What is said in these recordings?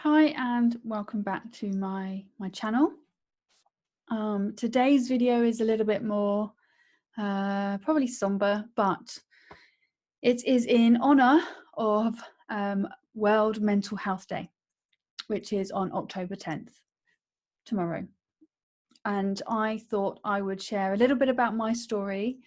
Hi and welcome back to my channel. Today's video is a little bit more probably somber, but it is in honor of World Mental Health Day, which is on October 10th, tomorrow. And I thought I would share a little bit about my story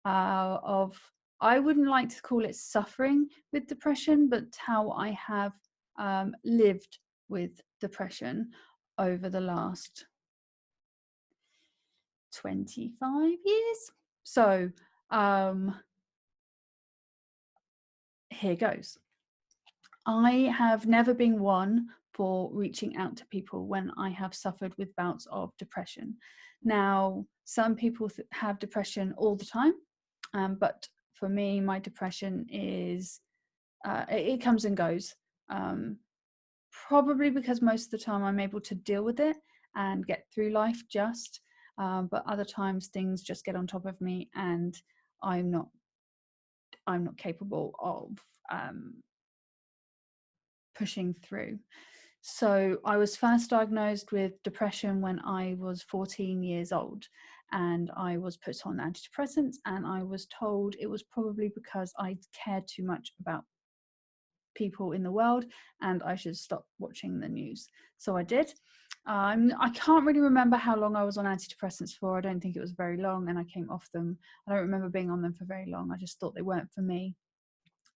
of, I wouldn't like to call it suffering with depression, but how I have lived with depression over the last 25 years. So here goes. I have never been one for reaching out to people when I have suffered with bouts of depression. Now, some people have depression all the time, but for me, my depression is, it comes and goes. Probably because most of the time I'm able to deal with it and get through life but other times things just get on top of me and I'm not capable of pushing through. So I was first diagnosed with depression when I was 14 years old, and I was put on antidepressants, and I was told it was probably because I cared too much about people in the world and I should stop watching the news. So I did. I can't really remember how long I was on antidepressants for. I don't think it was very long, and I came off them. I don't remember being on them for very long. I just thought they weren't for me.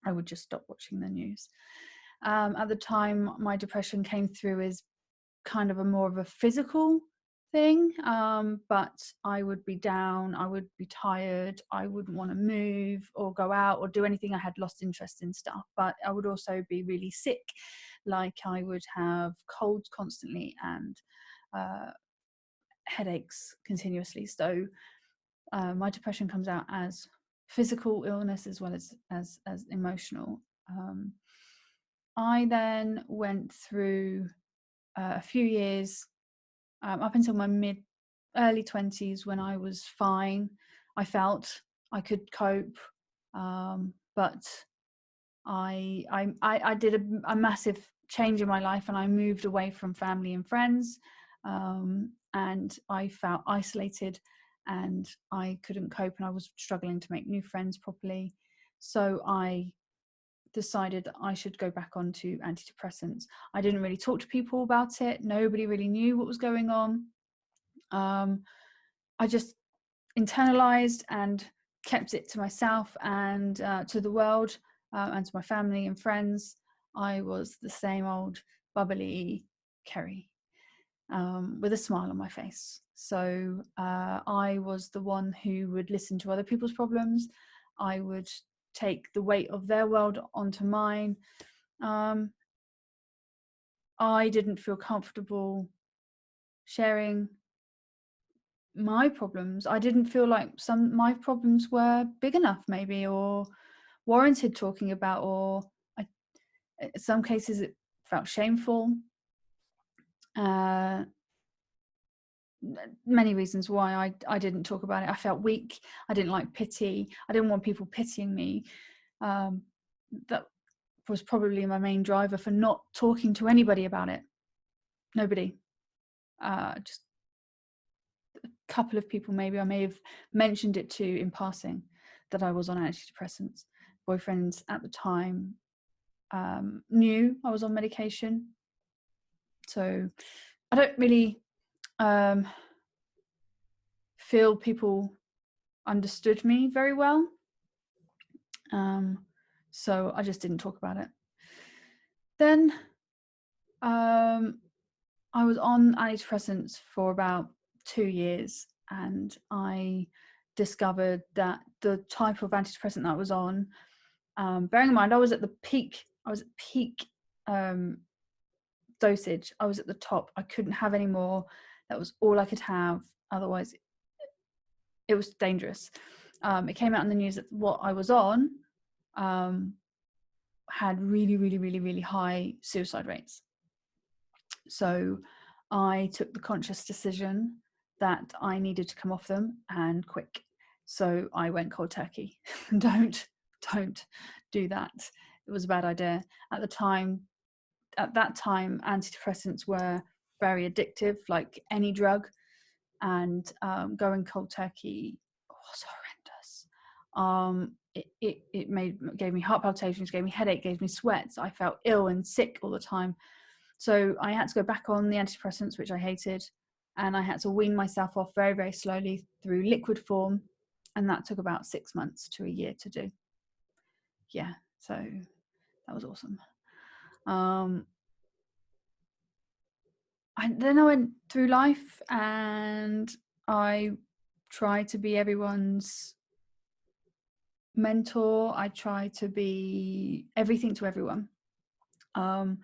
I would just stop watching the news. At the time, my depression came through as kind of a more of a physical thing, but I would be down, I would be tired, I wouldn't want to move or go out or do anything. I had lost interest in stuff, but I would also be really sick, like I would have colds constantly and headaches continuously. So my depression comes out as physical illness as well as emotional. I then went through a few years up until my early 20s when I was fine. I felt I could cope, but I did a massive change in my life, and I moved away from family and friends, and I felt isolated and I couldn't cope, and I was struggling to make new friends properly. So I decided that I should go back onto antidepressants. I didn't really talk to people about it. Nobody really knew what was going on. I just internalized and kept it to myself and to the world and to my family and friends. I was the same old bubbly Kerry with a smile on my face. So I was the one who would listen to other people's problems. I would take the weight of their world onto mine. I didn't feel comfortable sharing my problems. I didn't feel like my problems were big enough, maybe, or warranted talking about, or in some cases it felt shameful. Many reasons why I didn't talk about it. I felt weak. I didn't like pity. I didn't want people pitying me. That was probably my main driver for not talking to anybody about it. Nobody. Just a couple of people maybe I may have mentioned it to in passing that I was on antidepressants. Boyfriends at the time knew I was on medication. So I don't really feel people understood me very well. So I just didn't talk about it. Then I was on antidepressants for about 2 years, and I discovered that the type of antidepressant that I was on, bearing in mind I was at peak dosage, I was at the top. I couldn't have any more. That was all I could have. Otherwise, it was dangerous. It came out in the news that what I was on had really high suicide rates. So I took the conscious decision that I needed to come off them, and quick. So I went cold turkey. Don't do that. It was a bad idea. At the time, at that time, antidepressants were very addictive, like any drug, and going cold turkey was horrendous. It gave me heart palpitations, gave me headache, gave me sweats. I felt ill and sick all the time. So I had to go back on the antidepressants, which I hated, and I had to wean myself off very, very slowly through liquid form, and that took about 6 months to a year to do. Yeah, so that was awesome. Then I went through life and I tried to be everyone's mentor. I tried to be everything to everyone. And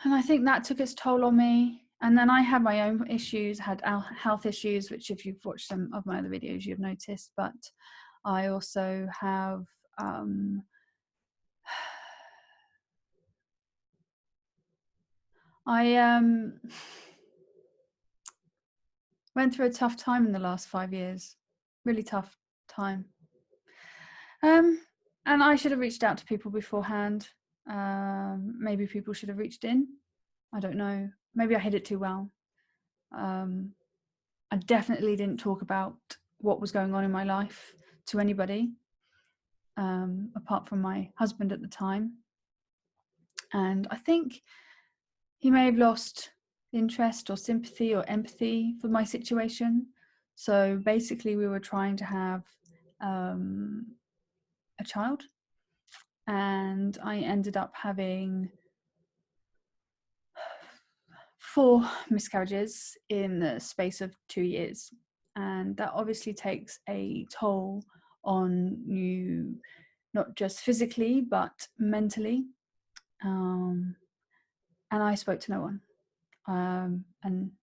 I think that took its toll on me. And then I had my own issues, had health issues, which if you've watched some of my other videos, you've noticed. But I also have went through a tough time in the last 5 years, really tough time. And I should have reached out to people beforehand. Maybe people should have reached in. I don't know. Maybe I hid it too well. I definitely didn't talk about what was going on in my life to anybody, apart from my husband at the time. And I think he may have lost interest or sympathy or empathy for my situation. So basically, we were trying to have a child, and I ended up having 4 miscarriages in the space of 2 years. And that obviously takes a toll on you, not just physically, but mentally. And I spoke to no one. And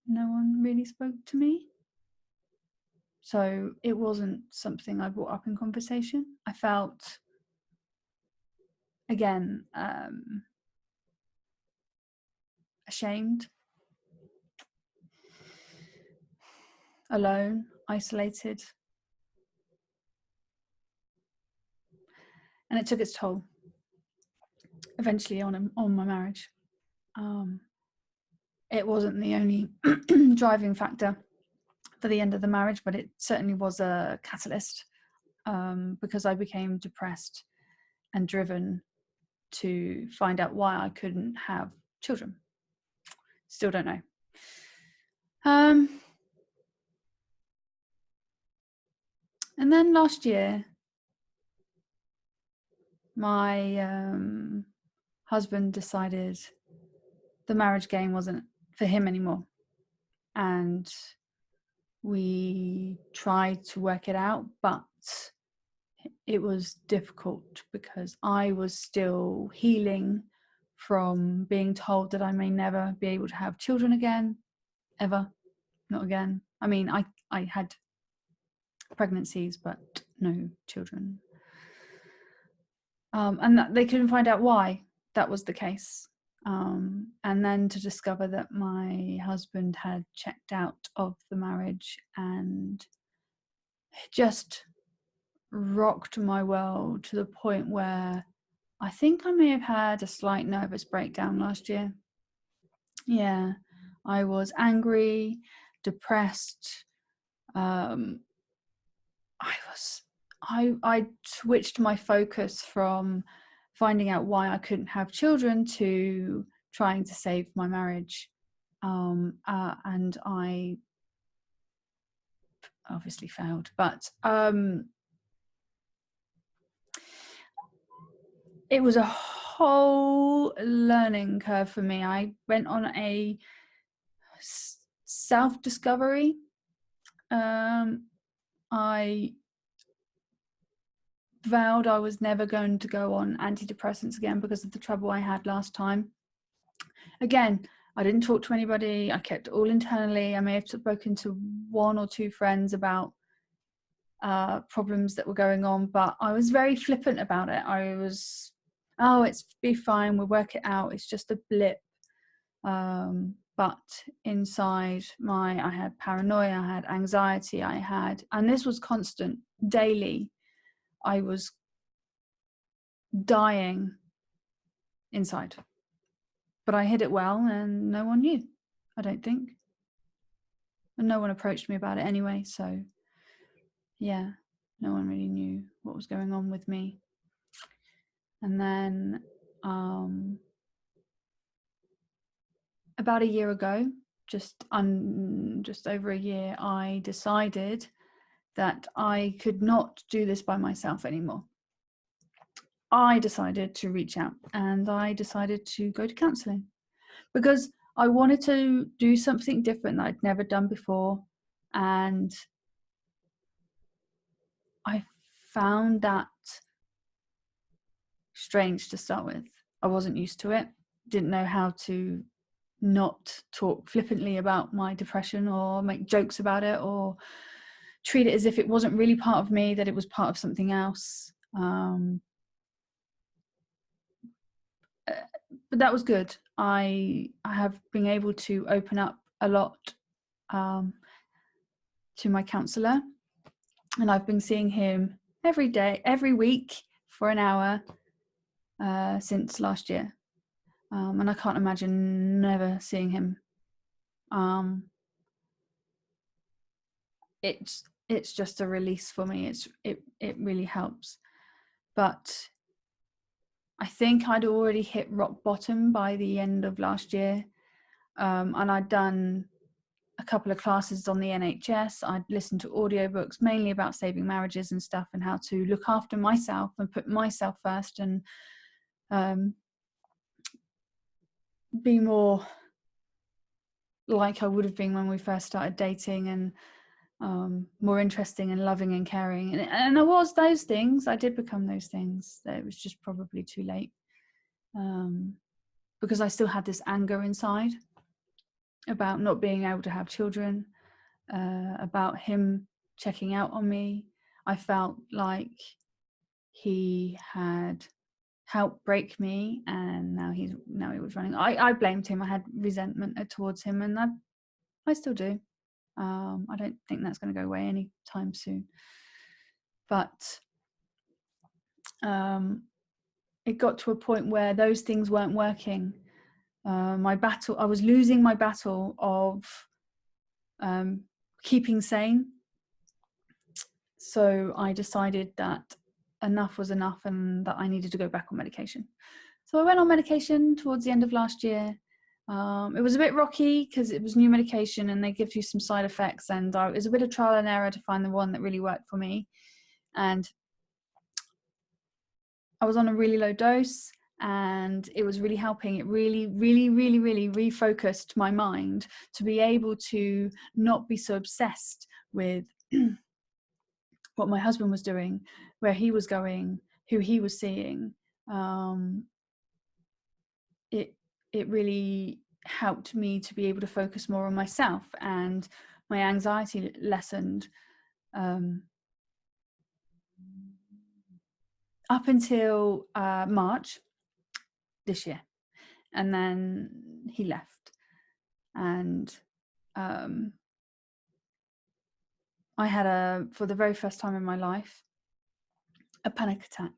no one really spoke to me. So it wasn't something I brought up in conversation. I felt, again, ashamed, alone, isolated. And it took its toll eventually on my marriage. It wasn't the only driving factor for the end of the marriage, but it certainly was a catalyst, because I became depressed and driven to find out why I couldn't have children. Still don't know. And then last year, my husband decided the marriage game wasn't for him anymore. And we tried to work it out, but it was difficult because I was still healing from being told that I may never be able to have children again, ever, not again. I mean, I had pregnancies, but no children. And that they couldn't find out why that was the case. And then to discover that my husband had checked out of the marriage, and it just rocked my world to the point where I think I may have had a slight nervous breakdown last year. Yeah, I was angry, depressed. I switched my focus from finding out why I couldn't have children to trying to save my marriage. And I obviously failed, but it was a whole learning curve for me. I went on a self-discovery. I vowed I was never going to go on antidepressants again because of the trouble I had last time. Again, I didn't talk to anybody. I kept it all internally. I may have spoken to 1 or 2 friends about problems that were going on, but I was very flippant about it. I was, oh, it's be fine, we'll work it out, it's just a blip. But inside I had paranoia, I had anxiety, and this was constant, daily. I was dying inside. but I hid it well, and no one knew, I don't think. And no one approached me about it anyway, so yeah, no one really knew what was going on with me. And then about a year ago, just over a year, I decided that I could not do this by myself anymore. I decided to reach out, and I decided to go to counselling because I wanted to do something different that I'd never done before. And I found that strange to start with. I wasn't used to it, didn't know how to not talk flippantly about my depression or make jokes about it or treat it as if it wasn't really part of me, that it was part of something else. But that was good. I have been able to open up a lot to my counsellor, and I've been seeing him every day, every week for an hour since last year. And I can't imagine never seeing him. It's just a release for me. It really helps. But I think I'd already hit rock bottom by the end of last year, and I'd done a couple of classes on the NHS. I'd listened to audiobooks mainly about saving marriages and stuff, and how to look after myself and put myself first, and be more like I would have been when we first started dating, and more interesting and loving and caring. And I was those things. I did become those things. It was just probably too late, because I still had this anger inside about not being able to have children, about him checking out on me. I felt like he had helped break me, and now he was running. I blamed him. I had resentment towards him, and I still do. I don't think that's going to go away anytime soon. But it got to a point where those things weren't working. I was losing my battle of keeping sane. So I decided that enough was enough and that I needed to go back on medication. So I went on medication towards the end of last year. It was a bit rocky because it was new medication and they give you some side effects, and it was a bit of trial and error to find the one that really worked for me. And I was on a really low dose, and it was really helping. It really, really, really, really refocused my mind to be able to not be so obsessed with what my husband was doing, where he was going, who he was seeing. It really helped me to be able to focus more on myself, and my anxiety lessened up until March this year. And then he left, and I had for the very first time in my life, a panic attack.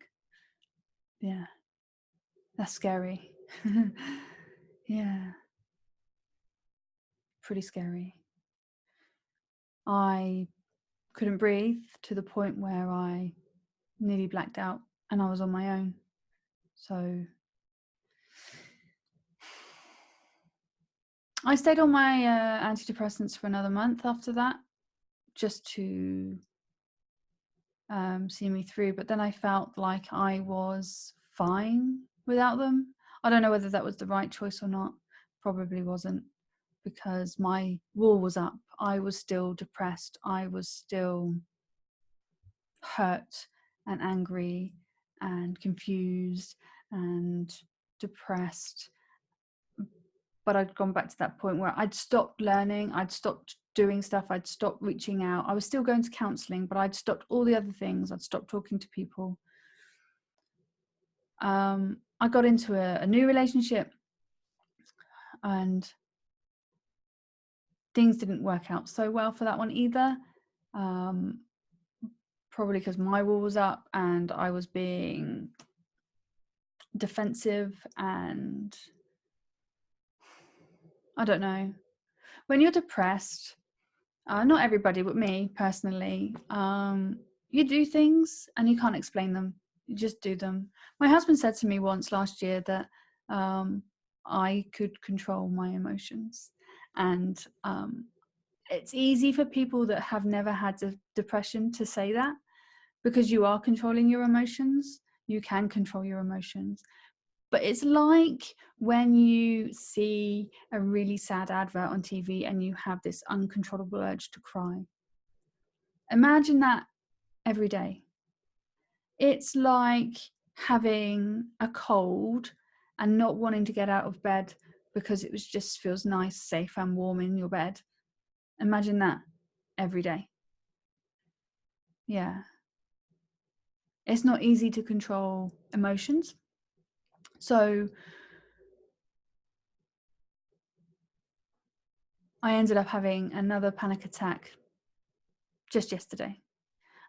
Yeah, that's scary. Yeah, pretty scary. I couldn't breathe to the point where I nearly blacked out, and I was on my own. So I stayed on my antidepressants for another month after that, just to see me through. But then I felt like I was fine without them. I don't know whether that was the right choice or not. Probably wasn't, because my wall was up. I was still depressed. I was still hurt and angry and confused and depressed. But I'd gone back to that point where I'd stopped learning, I'd stopped doing stuff, I'd stopped reaching out. I was still going to counselling, but I'd stopped all the other things. I'd stopped talking to people. I got into a new relationship, and things didn't work out so well for that one either. Probably because my wall was up and I was being defensive and I don't know. When you're depressed, not everybody, but me personally, you do things and you can't explain them. You just do them. My husband said to me once last year that I could control my emotions. And it's easy for people that have never had depression to say that, because you are controlling your emotions. You can control your emotions. But it's like when you see a really sad advert on TV and you have this uncontrollable urge to cry. Imagine that every day. It's like having a cold and not wanting to get out of bed because it just feels nice, safe and warm in your bed. Imagine that every day. Yeah. It's not easy to control emotions. So I ended up having another panic attack just yesterday.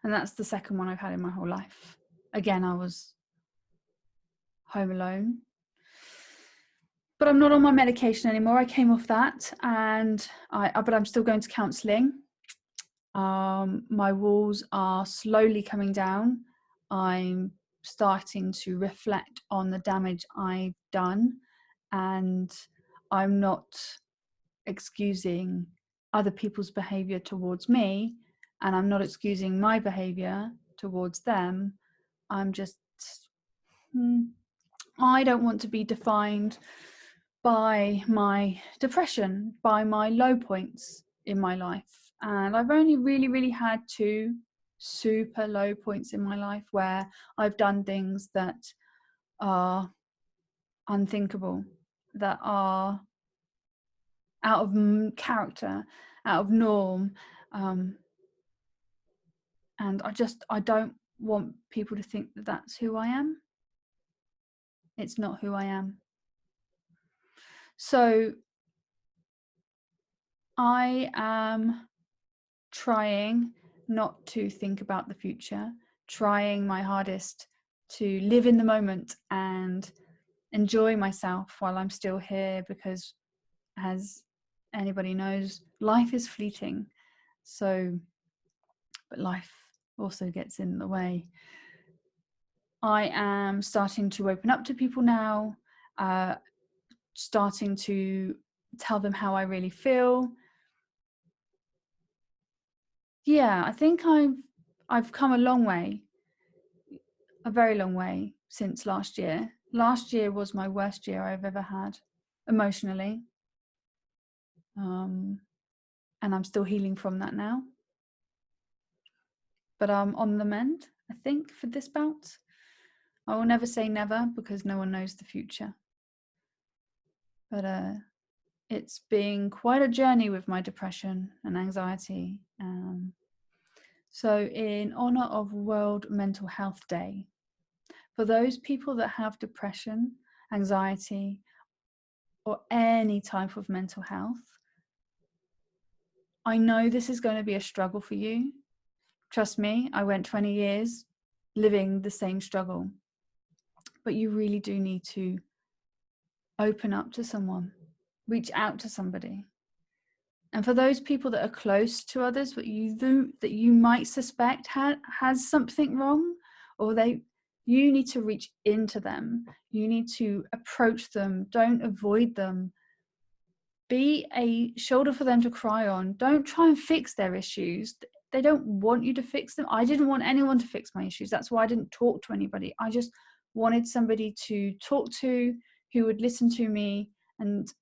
And that's the second one I've had in my whole life. Again, I was home alone. But I'm not on my medication anymore. I came off that, but I'm still going to counselling. My walls are slowly coming down. I'm starting to reflect on the damage I've done, and I'm not excusing other people's behaviour towards me, and I'm not excusing my behaviour towards them. I'm just, I don't want to be defined by my depression, by my low points in my life. And I've only really had 2 super low points in my life where I've done things that are unthinkable, that are out of character, out of norm. And I don't want people to think that that's who I am. It's not who I am. So I am trying not to think about the future, trying my hardest to live in the moment and enjoy myself while I'm still here, because as anybody knows, life is fleeting. So, but life also gets in the way. I am starting to open up to people now, starting to tell them how I really feel. Yeah, I think I've come a long way, a very long way since last year. Last year was my worst year I've ever had emotionally. And I'm still healing from that now. But I'm on the mend, I think, for this bout. I will never say never, because no one knows the future. But it's been quite a journey with my depression and anxiety. So in honor of World Mental Health Day, for those people that have depression, anxiety, or any type of mental health, I know this is going to be a struggle for you. Trust me, I went 20 years living the same struggle. But you really do need to open up to someone, reach out to somebody. And for those people that are close to others that you might suspect has something wrong, or you need to reach into them. You need to approach them. Don't avoid them. Be a shoulder for them to cry on. Don't try and fix their issues. They don't want you to fix them. I didn't want anyone to fix my issues. That's why I didn't talk to anybody. I just wanted somebody to talk to, who would listen to me and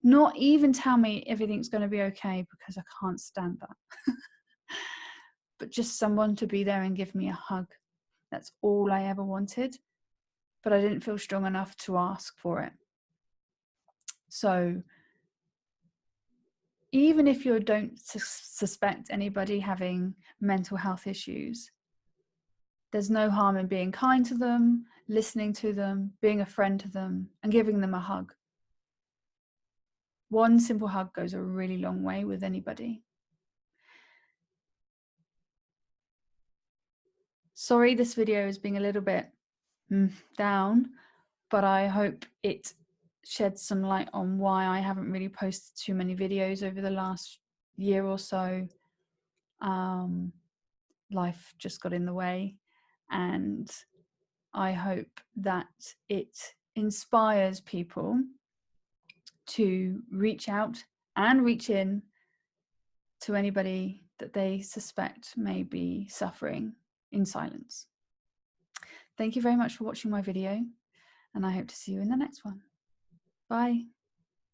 not even tell me everything's going to be okay, because I can't stand that. But just someone to be there and give me a hug. That's all I ever wanted. But I didn't feel strong enough to ask for it. So even if you don't suspect anybody having mental health issues, there's no harm in being kind to them, listening to them, being a friend to them, and giving them a hug. One simple hug goes a really long way with anybody. Sorry, this video is being a little bit down, but I hope it shed some light on why I haven't really posted too many videos over the last year or so. Life just got in the way, and I hope that it inspires people to reach out and reach in to anybody that they suspect may be suffering in silence. Thank you very much for watching my video, and I hope to see you in the next one. Bye.